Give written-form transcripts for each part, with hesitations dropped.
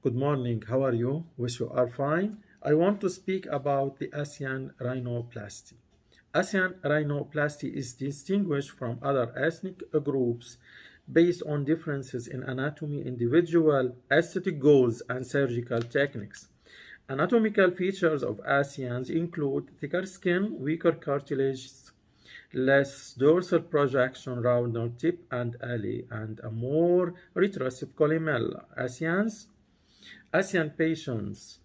Good morning, how are you? Wish you are fine. I want to speak about the Asian rhinoplasty. Asian rhinoplasty is distinguished from other ethnic groups based on differences in anatomy, individual aesthetic goals, and surgical techniques. Anatomical features of Asians include thicker skin, weaker cartilage, less dorsal projection, rounder tip and alley, and a more retroussive columella. Asian patients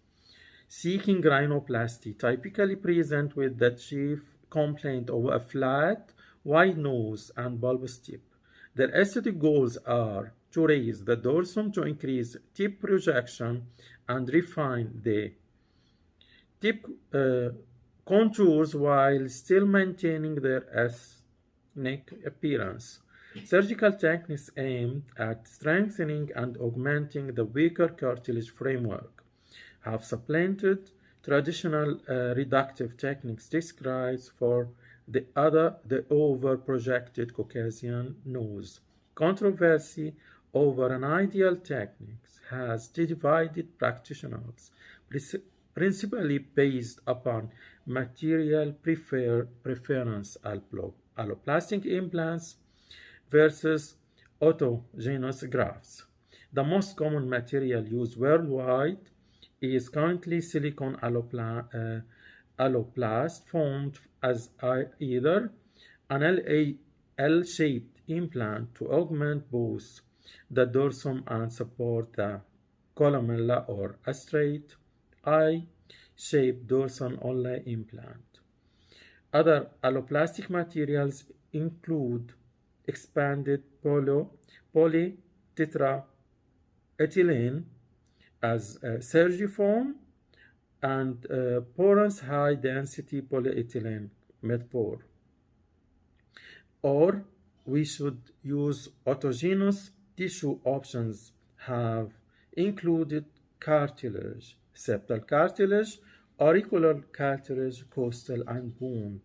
seeking rhinoplasty typically present with the chief complaint of a flat, wide nose and bulbous tip. Their aesthetic goals are to raise the dorsum to increase tip projection and refine the tip contours while still maintaining their ethnic appearance. Surgical techniques aimed at strengthening and augmenting the weaker cartilage framework have supplanted traditional reductive techniques described for the over-projected Caucasian nose. Controversy over an ideal technique has divided practitioners, principally based upon material preference, alloplastic implants versus autogenous grafts. The most common material used worldwide is currently silicone alloplast formed as either an L-shaped implant to augment both the dorsum and support the columella, or a straight I-shaped dorsal-only implant. Other alloplastic materials include expanded polytetraethylene as Surgiform and porous high-density polyethylene medpor. Or we should use autogenous tissue. Options have included cartilage, septal cartilage, auricular cartilage, costal and bone,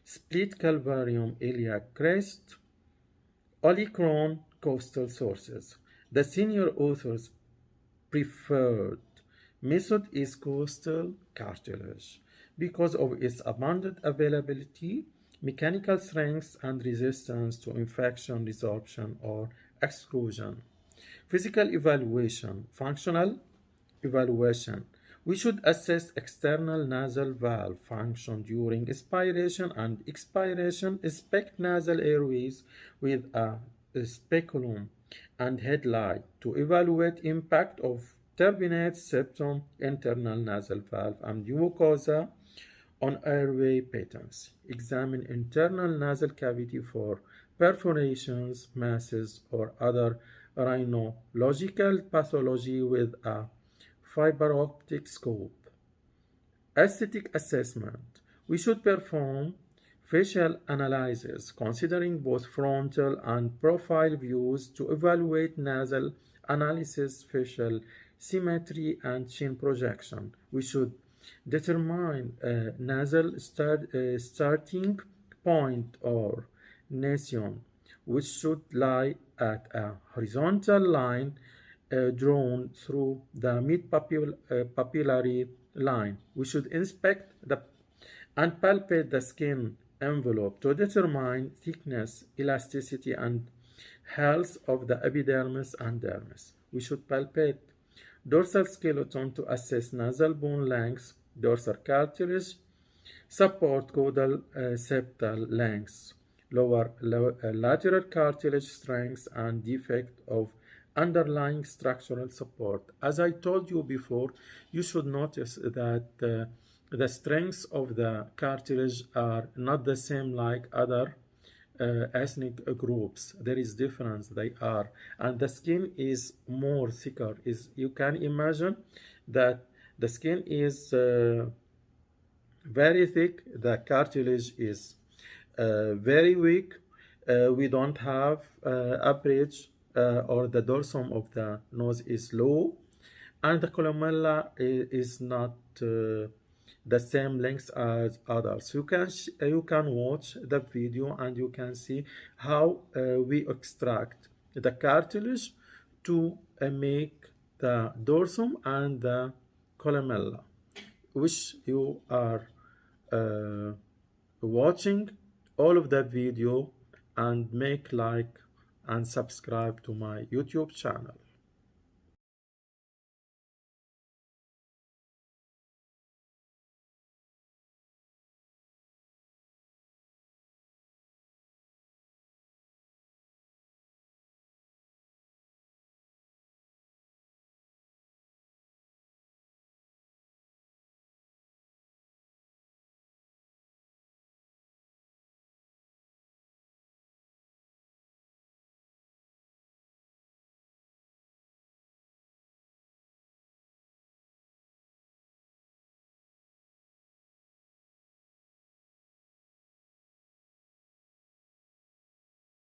split calvarium iliac crest, olicron costal sources. The senior author's preferred method is costal cartilage because of its abundant availability, mechanical strength, and resistance to infection, resorption, or exclusion. Physical evaluation, functional evaluation. We should assess external nasal valve function during inspiration and expiration, inspect nasal airways with a speculum and headlight to evaluate impact of turbinate septum, internal nasal valve, and mucosa on airway patency. Examine internal nasal cavity for perforations, masses, or other rhinological pathology with a fiber optic scope. Aesthetic assessment. We should perform facial analysis considering both frontal and profile views to evaluate nasal analysis, facial symmetry, and chin projection. We should determine nasal starting point, or nasion, which should lie at a horizontal line drawn through the mid-papillary line. We should inspect and palpate the skin envelope to determine thickness, elasticity, and health of the epidermis and dermis. We should palpate dorsal skeleton to assess nasal bone length, dorsal cartilage, support caudal septal length, lateral cartilage strength, and defect of underlying structural support. As I told you before, you should notice that the strengths of the cartilage are not the same like other ethnic groups. There is difference, they are, and the skin is more thicker. You can imagine that the skin is very thick, the cartilage is very weak. We don't have a bridge, or the dorsum of the nose is low, and the columella is not the same length as others. You can watch the video and you can see how we extract the cartilage to make the dorsum and the columella. Wish you are watching all of the video and make like and subscribe to my YouTube channel.